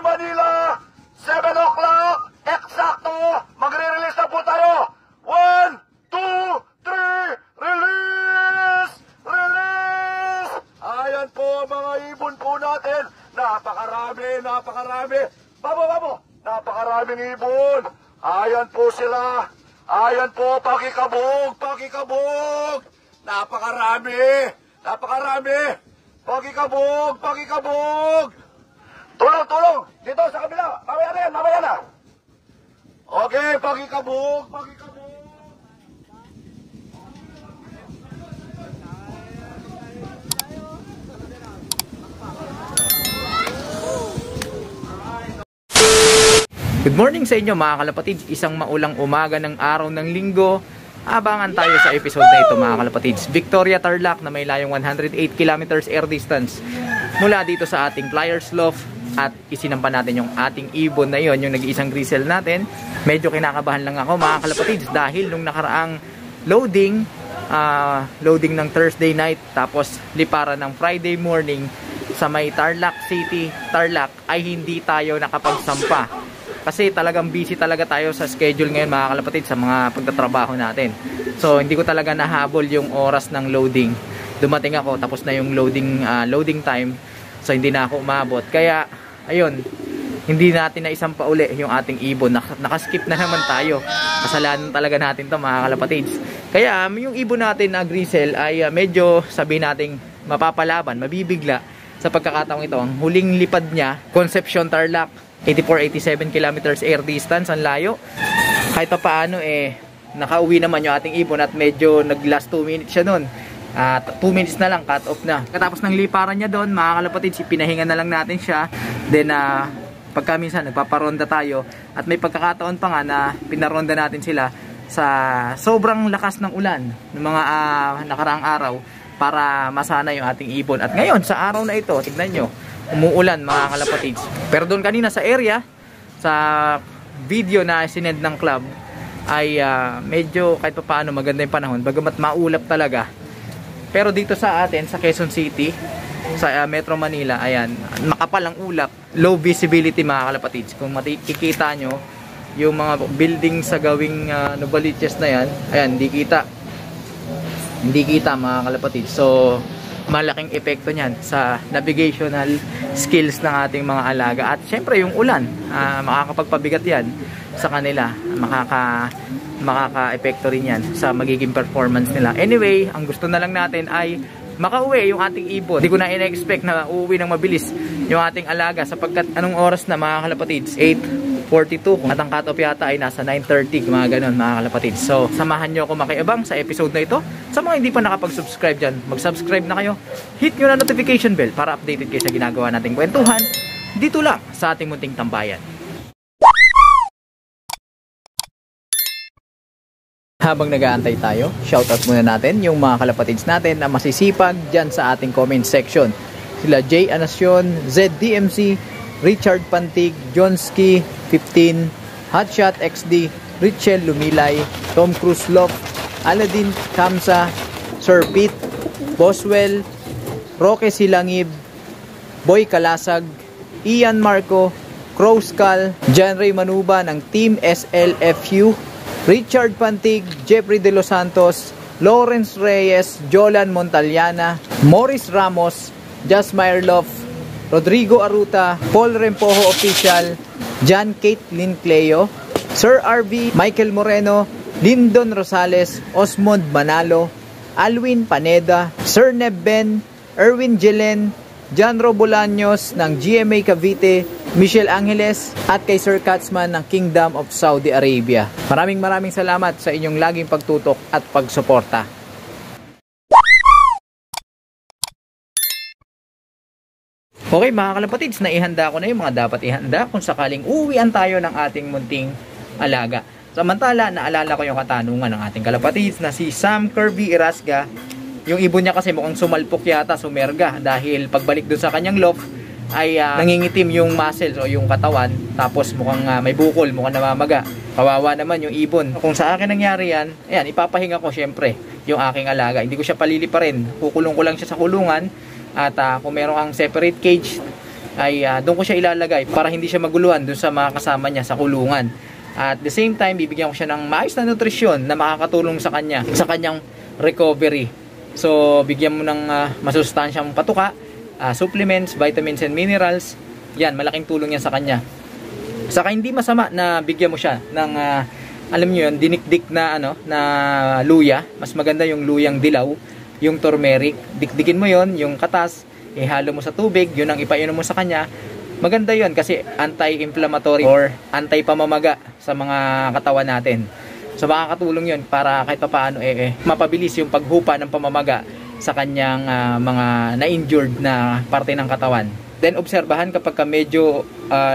Manila, 7 o'clock, eksakto, magre-release na po tayo. 1, 2, 3, release! Release! Ayan po mga ibon po natin. Napakarami. Babo, napakaraming ibon. Ayan po sila. Ayan po, pakikabog. Napakarami. Pakikabog. Tulong. Dito sa kabila. Mamaya na. Okay, pakikabog. Good morning sa inyo mga kalapatids. Isang maulang umaga ng araw ng linggo. Abangan tayo sa episode na ito mga kalapatids. Victoria Tarlac na may layong 108 kilometers air distance mula dito sa ating Flyers Loft. At isinampan natin yung ating ibon na yon, yung nag-iisang grisel natin. Medyo kinakabahan lang ako mga kalapatids dahil nung nakaraang loading ng Thursday night tapos liparan ng Friday morning sa may Tarlac City, Tarlac ay hindi tayo nakapagsampa. Kasi talagang busy talaga tayo sa schedule ngayon mga kalapatid sa mga pagtatrabaho natin. So hindi ko talaga nahabol yung oras ng loading. Dumating ako tapos na yung loading time. So hindi na ako umabot. Kaya ayun, hindi natin na isampa uli yung ating ibon. Nakaskip na naman tayo. Kasalanan talaga natin to mga kalapatids. Kaya yung ibon natin na grisel ay medyo sabihin nating mapapalaban, mabibigla sa pagkakataong ito. Ang huling lipad niya, Concepcion Tarlac, 84-87 kilometers air distance, ang layo. Kahit pa paano nakauwi naman yung ating ibon at medyo nag-last 2 minutes siya nun. 2 minutes na lang, cut off na. Katapos ng liparan niya doon, mga kalapatid, pinahinga na lang natin siya. Then pagka minsan nagpaparonda tayo at may pagkakataon pa nga na pinaronda natin sila sa sobrang lakas ng ulan ng mga nakaraang araw para masana yung ating ibon. At ngayon, sa araw na ito, tignan nyo, umuulan mga kalapatids. Pero doon kanina sa area, sa video na sinend ng club, ay medyo kahit pa paano maganda yung panahon, bagamat maulap talaga. Pero dito sa atin, sa Quezon City, sa Metro Manila, ayan, makapal ang ulap, low visibility mga kalapatids. Kung makikita nyo, yung mga building sa gawing Novaliches na yan, ayan, hindi kita mga kalapatids. So malaking epekto niyan sa navigational skills ng ating mga alaga. At syempre yung ulan, makakapagpabigat yan sa kanila, makaka-epekto rin yan sa magiging performance nila. Anyway, ang gusto na lang natin ay makauwi yung ating ibon. Hindi ko na ina-expect na uuwi ng mabilis yung ating alaga sapagkat anong oras na mga kalapatids? 8:42 at ang cut-off yata ay nasa 9:30, mga ganun mga kalapatids. So samahan nyo ako makiabang sa episode na ito. Sa mga hindi pa nakapag-subscribe dyan, mag-subscribe na kayo. Hit nyo na notification bell para updated kayo sa ginagawa nating kwentuhan dito lang sa ating munting tambayan. Habang nag-aantay tayo, shoutout muna natin yung mga kalapatids natin na masisipag dyan sa ating comment section. Sila J. Anacion, ZDMC, Richard Pantig, Jonski 15, Hotshot XD, Richel Lumilay, Tom Cruise Love, Aladdin Kamsa, Sir Pete, Boswell, Roque Silangib, Boy Kalasag, Ian Marco, Crow Skull, John Ray Manuba ng Team SLFU, Richard Pantig, Jeffrey De Los Santos, Lawrence Reyes, Jolan Montaliana, Morris Ramos, Jasmine Love, Rodrigo Aruta, Paul Rempojo Official, John Caitlin Cleo, Sir RV, Michael Moreno, Lyndon Rosales, Osmond Manalo, Alwin Paneda, Sir Neb Ben, Erwin Jelen, John Robolaños ng GMA Cavite, Michelle Angeles at kay Sir Katzman ng Kingdom of Saudi Arabia. Maraming salamat sa inyong laging pagtutok at pagsuporta. Okay mga kalapatids, naihanda ko na yung mga dapat ihanda kung sakaling uwian tayo ng ating munting alaga. Samantala, naalala ko yung katanungan ng ating kalapatids na si Sam Kirby Irasga. Yung ibon niya kasi mukhang sumalpok yata, sumerga, dahil pagbalik doon sa kanyang loft ay nangingitim yung muscles o yung katawan, tapos mukhang may bukol, mukhang namamaga. Kawawa naman yung ibon. Kung sa akin nangyari yan, ayan, ipapahinga ko syempre yung aking alaga. Hindi ko siya paliliparin, kukulong ko lang siya sa kulungan. At kung meron kang separate cage ay doon ko siya ilalagay para hindi siya maguluhan doon sa mga kasama niya sa kulungan. At the same time, bibigyan ko siya ng maayos na nutrisyon na makakatulong sa kanya, sa kanyang recovery. So, bigyan mo ng masustansyang patuka, supplements, vitamins and minerals. Yan, malaking tulong yan sa kanya. Saka hindi masama na bigyan mo siya ng, alam niyo yun, dinikdik na, na luya. Mas maganda yung luyang dilaw, yung turmeric. Dikdikin mo yon, yung katas, ihalo mo sa tubig, yun ang ipainom mo sa kanya. Maganda yon kasi anti-inflammatory or anti-pamamaga sa mga katawan natin. So makakatulong yon para kahit papaano mapabilis yung paghupa ng pamamaga sa kanyang mga na-injured na parte ng katawan. Then obserbahan kapag medyo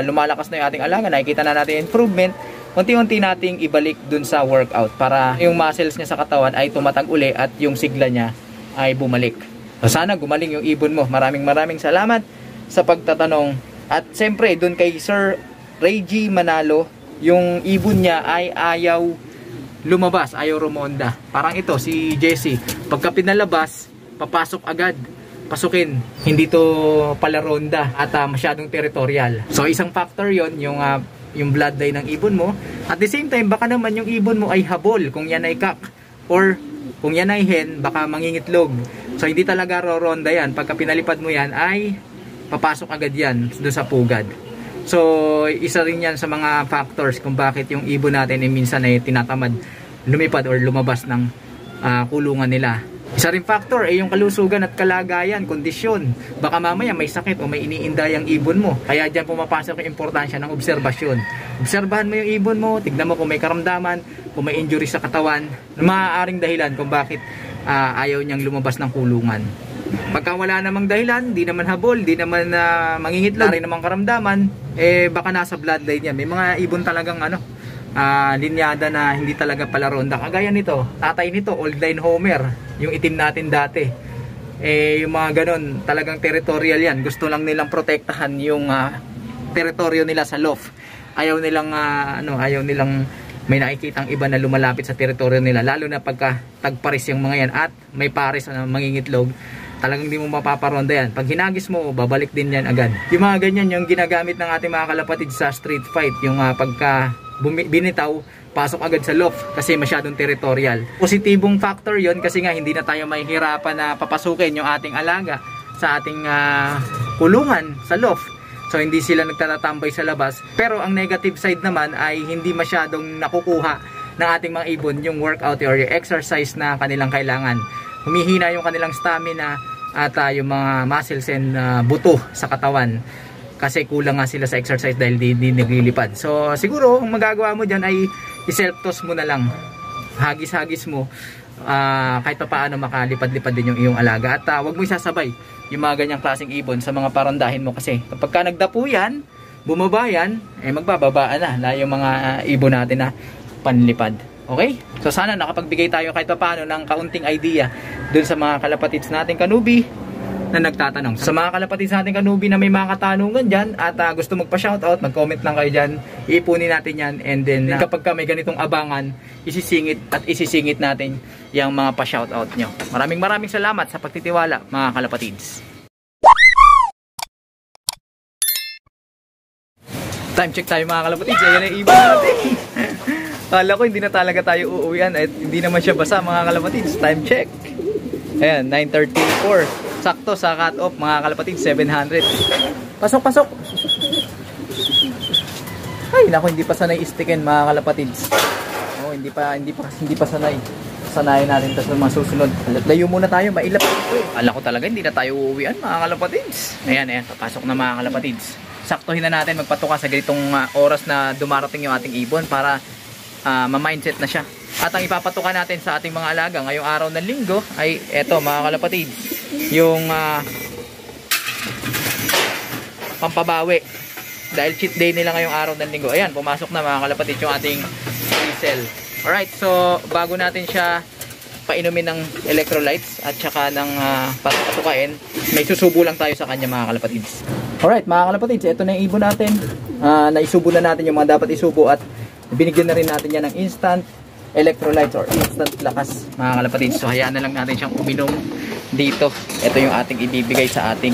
lumalakas na yung ating alaga, nakikita na natin improvement, unti-unti nating ibalik dun sa workout para yung muscles niya sa katawan ay tumatag uli at yung sigla niya ay bumalik. So sana gumaling yung ibon mo. Maraming salamat sa pagtatanong. At siyempre, doon kay Sir Reggie Manalo, yung ibon niya ay ayaw lumabas, ayaw rumonda. Parang ito, si Jessie. Pagka pinalabas, papasok agad. Pasukin. Hindi to pala ronda at masyadong territorial. So, isang factor yon yung bloodline ng ibon mo. At the same time, baka naman yung ibon mo ay habol kung yan ay cock. Or kung yan ay hen, baka mangingitlog. So hindi talaga roronda yan. Pagka pinalipad mo yan ay papasok agad yan doon sa pugad. So isa rin yan sa mga factors kung bakit yung ibon natin minsan ay tinatamad lumipad or lumabas ng kulungan nila. Isa rin factor ay yung kalusugan at kalagayan, kondisyon. Baka mamaya may sakit o may iniinday ang ibon mo. Kaya dyan pumapasok yung importansya ng obserbasyon. Obserbahan mo yung ibon mo, tignan mo kung may karamdaman, kung may injury sa katawan, na maaaring dahilan kung bakit ayaw niyang lumabas ng kulungan. Pagka wala namang dahilan, di naman habol, di naman mangingitlog, rin namang karamdaman, baka nasa bloodline yan. May mga ibon talagang linyada na hindi talaga pala ronda. Kagaya nito, tatay nito, old line homer, yung itim natin dati. Yung mga ganon, talagang territorial yan. Gusto lang nilang protektahan yung teritoryo nila sa loft. Ayaw nilang may nakikitang iba na lumalapit sa teritoryo nila, lalo na pagka tagparis yung mga yan at may pares na mangingitlog, talagang di mo mapaparonda yan. Pag hinagis mo, babalik din yan agad. Yung mga ganyan yung ginagamit ng ating mga kalapatid sa street fight, yung pagka binitaw, pasok agad sa loft kasi masyadong territorial. Positibong factor yon kasi nga hindi na tayo mahihirapan na papasukin yung ating alaga sa ating kulungan sa loft. So hindi sila nagtatambay sa labas. Pero ang negative side naman ay hindi masyadong nakukuha ng ating mga ibon yung workout or yung exercise na kanilang kailangan. Humihina yung kanilang stamina at yung mga muscles and buto sa katawan. Kasi kulang nga sila sa exercise dahil di naglilipad. So siguro ang magagawa mo dyan ay i-self-toss mo na lang. Hagis-hagis mo. Kahit pa paano makalipad-lipad din yung iyong alaga. At wag mo isasabay yung mga ganyang klaseng ibon sa mga parondahin mo. Kasi kapag ka nagdapo yan, bumaba yan, magbababaan na yung mga ibon natin na panlipad. Okay? So sana nakapagbigay tayo kahit pa paano ng kaunting idea dun sa mga kalapatids natin kanubi na nagtatanong. Sa mga kalapatids natin kanubi na may mga katanungan dyan at gusto magpa-shoutout, mag-comment lang kayo dyan, iipunin natin yan, and then kapag may ganitong abangan, isisingit natin yung mga pa-shoutout nyo. Maraming salamat sa pagtitiwala mga kalapatids. Time check tayo mga kalapatids. Ayan ang iba natin. Kala ko hindi na talaga tayo uuwian at hindi naman siya basa mga kalapatids. Time check. Ayan, 9:34. Sakto sa cut-off mga kalapatids, 700. Pasok. Ay, naku, hindi pa sanay istikin mga kalapatids. Oh, hindi pa sanay. Sanayin natin ito sa mga susunod. Layo muna tayo, mailap ito eh. Kala ko talaga hindi na tayo uuwian mga kalapatids. Ayan, papasok na mga kalapatids. Saktuhin na natin magpatuka sa ganitong oras na dumarating yung ating ibon para ma-mindset na siya. At ang ipapatuka natin sa ating mga alaga ngayong araw ng linggo ay eto mga kalapatid, yung pampabawi. Dahil cheat day nila ngayong araw ng linggo. Ayan, pumasok na mga kalapatid yung ating diesel. Alright, so bago natin siya painumin ng electrolytes at saka ng patukain, may susubo lang tayo sa kanya mga kalapatids. Alright mga kalapatids, ito na yung ibon natin. Naisubo na natin yung mga dapat isubo at binigyan na rin natin yan ng instant electrolytes or instant lakas mga kalapatids. So hayaan na lang natin siyang uminom dito. Ito yung ating ibibigay sa ating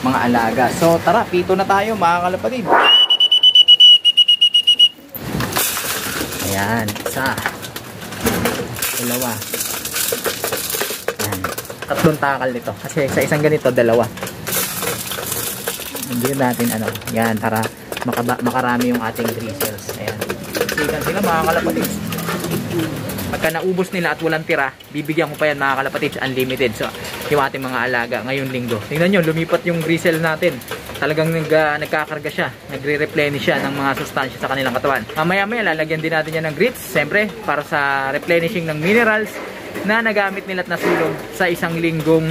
mga alaga. So tara, pito na tayo mga kalapatid. Ayan, isa, dalawa. Ayan, tatlong takal nito. Kasi sa isang ganito, dalawa. Hindi natin ano, yan, para makarami yung ating bristles. Ayan, sikan sila mga kalapatid. Pagka naubos nila at walang tira, bibigyan ko pa yan mga kalapatids, unlimited. So, yung ating mga alaga ngayong linggo. Tingnan nyo, lumipat yung bristle natin. Talagang nagkakarga siya, nagre-replenish siya ng mga sustansya sa kanilang katawan. Mamaya-maya, lalagyan din natin yan ng grits, siyempre, para sa replenishing ng minerals na nagamit nila at nasulog sa isang linggong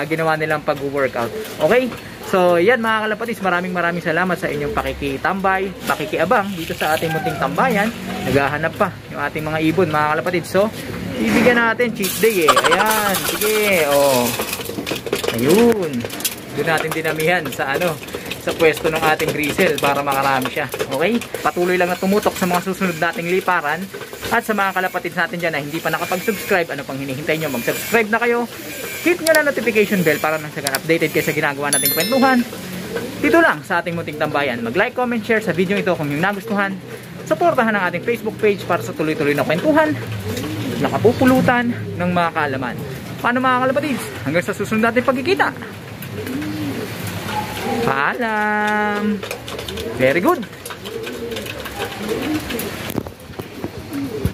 ginawa nilang pag-workout. Okay? So, yan mga kalapatids, maraming salamat sa inyong pakikitambay, pakikiabang dito sa ating munting tambayan. Naghahanap pa yung ating mga ibon mga kalapatids. So, ibigyan natin cheat day eh. Ayan, sige. Oh. Ayun. Doon natin dinamihan sa sa pwesto ng ating grisel para makarami siya. Okay? Patuloy lang na tumutok sa mga susunod nating liparan. At sa mga kalapatids natin dyan na hindi pa nakapag-subscribe, ano pang hinihintay nyo? Mag-subscribe na kayo. Hit nyo na notification bell para nang sagan updated kayo sa ginagawa nating kwentuhan. Dito lang sa ating munting tambayan. Mag-like, comment, share sa video ito kung yung nagustuhan. Suportahan ang ating Facebook page para sa tuloy-tuloy na kwentuhan, nakapupulutan ng mga kaalaman. Paano mga kalapatids? Hanggang sa susunod natin pagkikita. Paalam! Very good!